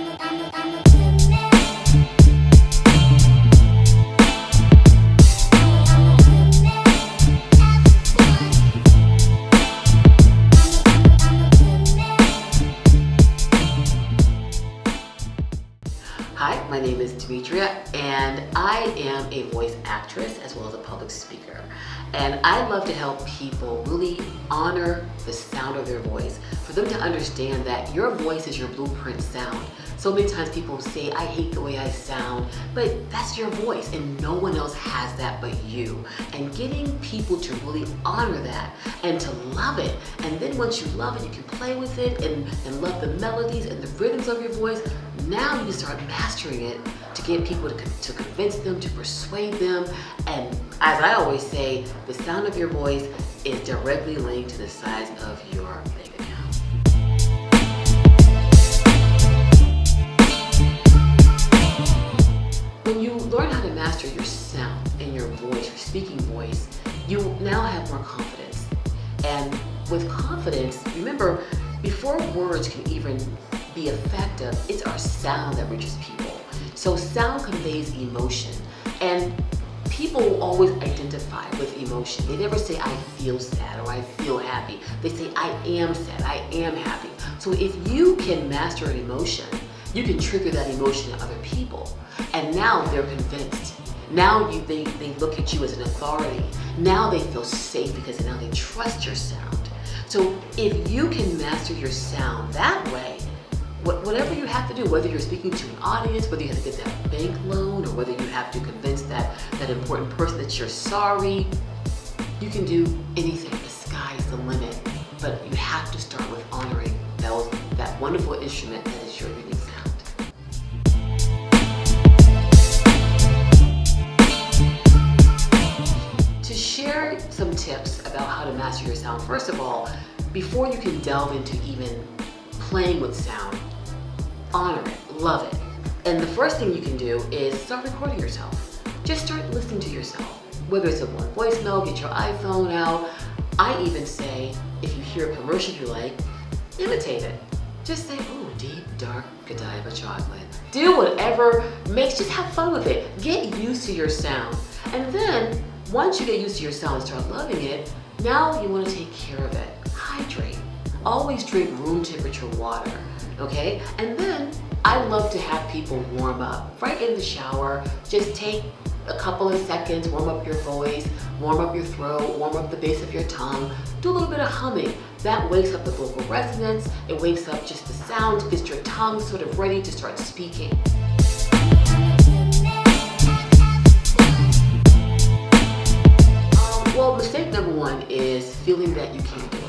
Hi, my name is Demetria, and I am a voice actress as well as a public speaker. And I love to help people really honor the sound of their voice, for them to understand that your voice is your blueprint sound. So many times people say, I hate the way I sound, but that's your voice and no one else has that but you. And getting people to really honor that and to love it. And then once you love it, you can play with it and love the melodies and the rhythms of your voice. Now you can start mastering it to get people to convince them, to persuade them. And as I always say, the sound of your voice is directly linked to the size of your bank account. When you learn how to master your sound and your voice, your speaking voice, you now have more confidence. And with confidence, remember, before words can even be effective, it's our sound that reaches people. So sound conveys emotion, and people always identify with emotion. They never say, I feel sad or I feel happy. They say, I am sad, I am happy. So if you can master an emotion, you can trigger that emotion in other people. And now they're convinced. Now they look at you as an authority. Now they feel safe because now they trust your sound. So if you can master your sound that way, whatever you have to do, whether you're speaking to an audience, whether you have to get that bank loan, or whether you have to convince that important person that you're sorry, you can do anything. The sky's the limit. But you have to start with honoring that wonderful instrument that is your unique sound. To share some tips about how to master your sound, first of all, before you can delve into even playing with sound, honor it, love it. And the first thing you can do is start recording yourself. Just start listening to yourself. Whether it's a one voice note, get your iPhone out. I even say, if you hear a commercial you like, imitate it. Just say, oh, deep, dark Godiva chocolate. Do whatever just have fun with it. Get used to your sound. And then, once you get used to your sound and start loving it, now you want to take care of it. Hydrate. Always drink room temperature water, okay? And then I love to have people warm up right in the shower. Just take a couple of seconds, warm up your voice, warm up your throat, warm up the base of your tongue. Do a little bit of humming. That wakes up the vocal resonance. It wakes up just the sound, gets your tongue sort of ready to start speaking. Well, mistake number one is feeling that you can't do it.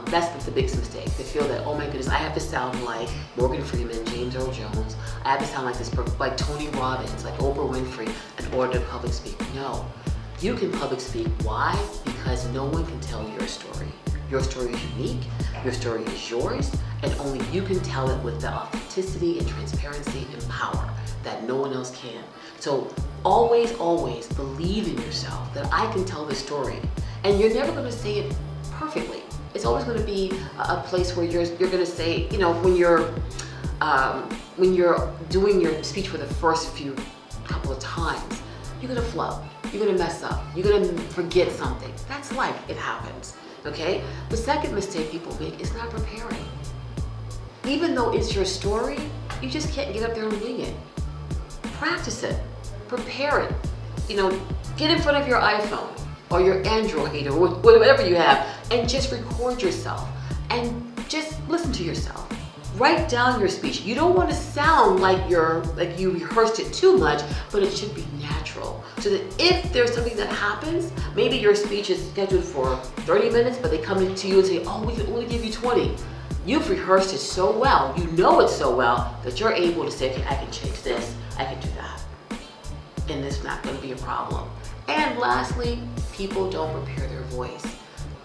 That's the biggest mistake. They feel that, oh my goodness, I have to sound like Morgan Freeman, James Earl Jones. I have to sound like like Tony Robbins, like Oprah Winfrey in order to public speak. No, you can public speak. Why? Because no one can tell your story. Your story is unique. Your story is yours, and only you can tell it with the authenticity and transparency and power that no one else can. So always, always believe in yourself that I can tell this story, and you're never going to say it perfectly. It's always going to be a place where you're going to say, you know, when you're doing your speech for the first couple of times, you're going to flub, you're going to mess up, you're going to forget something. That's life, it happens, okay? The second mistake people make is not preparing. Even though it's your story, you just can't get up there and wing it. Practice it, prepare it, you know, get in front of your iPhone or your Android or whatever you have, and just record yourself and just listen to yourself. Write down your speech. You don't want to sound like you rehearsed it too much, but it should be natural. So that if there's something that happens, maybe your speech is scheduled for 30 minutes, but they come to you and say, oh, we can only give you 20. You've rehearsed it so well, you know it so well, that you're able to say, okay, I can change this, I can do that. And it's not going to be a problem. And lastly, people don't prepare their voice.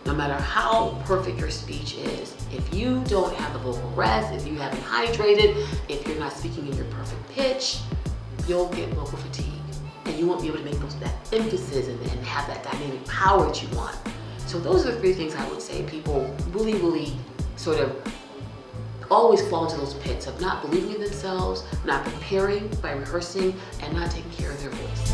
No matter how perfect your speech is, if you don't have the vocal rest, if you haven't hydrated, if you're not speaking in your perfect pitch, you'll get vocal fatigue. And you won't be able to make that emphasis and have that dynamic power that you want. So those are the three things I would say people really, really sort of always fall into those pits of not believing in themselves, not preparing by rehearsing, and not taking care of their voice.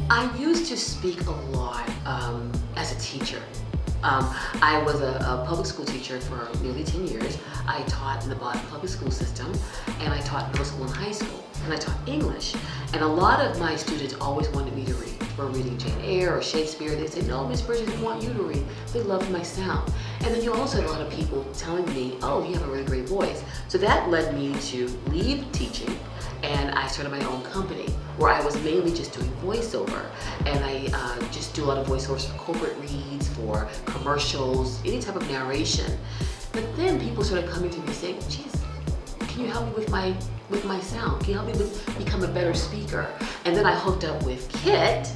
I used to speak a lot as a teacher. I was a public school teacher for nearly 10 years. I taught in the Boston public school system, and I taught middle school and high school, and I taught English. And a lot of my students always wanted me to read. We're reading Jane Eyre or Shakespeare. They'd say, no, Miss Bridges, we want you to read. They loved my sound. And then you also had a lot of people telling me, oh, you have a really great voice. So that led me to leave teaching, and I started my own company where I was mainly just doing voiceover. And I just do a lot of voiceovers for corporate reads, for commercials, any type of narration. But then people started coming to me saying, geez, can you help me with my sound? Can you help me become a better speaker? And then I hooked up with Kit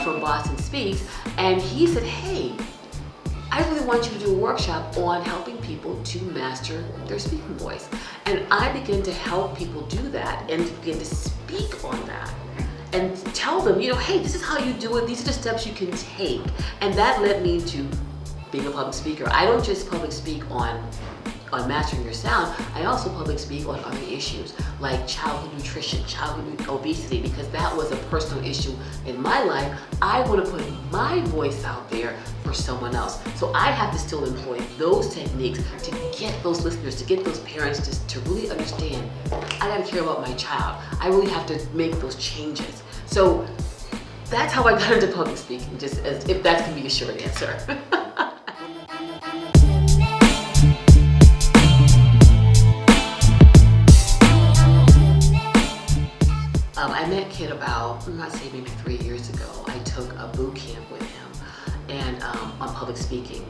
from BostonSpeaks, and he said, hey, I really want you to do a workshop on helping people to master their speaking voice. And I began to help people do that and begin to speak on that and tell them, hey, this is how you do it. These are the steps you can take. And that led me to being a public speaker. I don't just public speak on mastering your sound. I also public speak on other issues like childhood nutrition, childhood obesity, because that was a personal issue in my life. I want to put my voice out there for someone else. So I have to still employ those techniques to get those listeners, to get those parents to really understand, I got to care about my child. I really have to make those changes. So that's how I got into public speaking, just as if that can be a short answer. I met Kit about, I'm not saying maybe 3 years ago. I took a boot camp with him and on public speaking.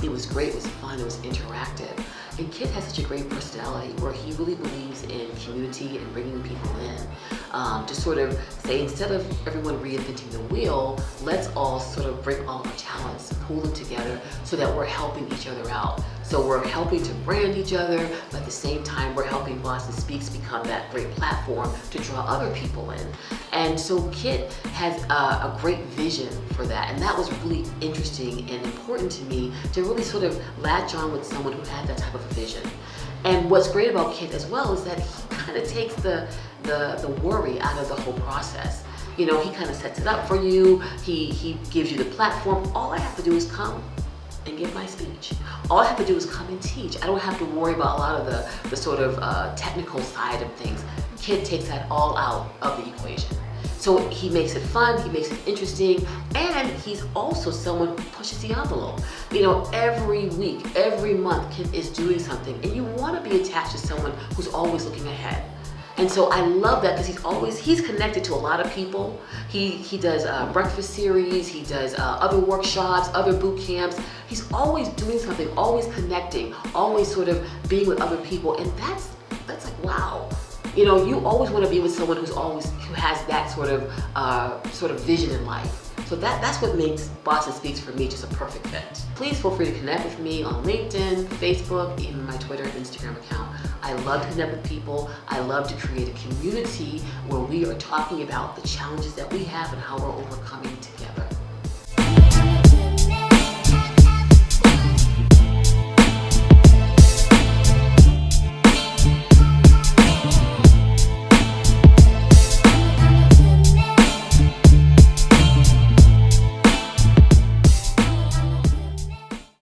It was great, it was fun, it was interactive. And Kit has such a great personality where he really believes in community and bringing people in. To sort of say, instead of everyone reinventing the wheel, let's all sort of bring all our talents, pool them together so that we're helping each other out. So we're helping to brand each other, but at the same time, we're helping BostonSpeaks become that great platform to draw other people in. And so Kit has a great vision for that. And that was really interesting and important to me to really sort of latch on with someone who had that type of vision. And what's great about Kit as well is that he kind of takes the worry out of the whole process. He kind of sets it up for you. He gives you the platform. All I have to do is come and give my speech. All I have to do is come and teach. I don't have to worry about a lot of the sort of technical side of things. Kit takes that all out of the equation. So he makes it fun, he makes it interesting, and he's also someone who pushes the envelope. Every week, every month, Kit is doing something, and you want to be attached to someone who's always looking ahead. And so I love that because he's connected to a lot of people. He does breakfast series, he does other workshops, other boot camps. He's always doing something, always connecting, always sort of being with other people, and that's like, wow. You always want to be with someone who has that sort of vision in life. So that's what makes BostonSpeaks for me just a perfect fit. Please feel free to connect with me on LinkedIn, Facebook, even my Twitter and Instagram account. I love to connect with people. I love to create a community where we are talking about the challenges that we have and how we're overcoming together.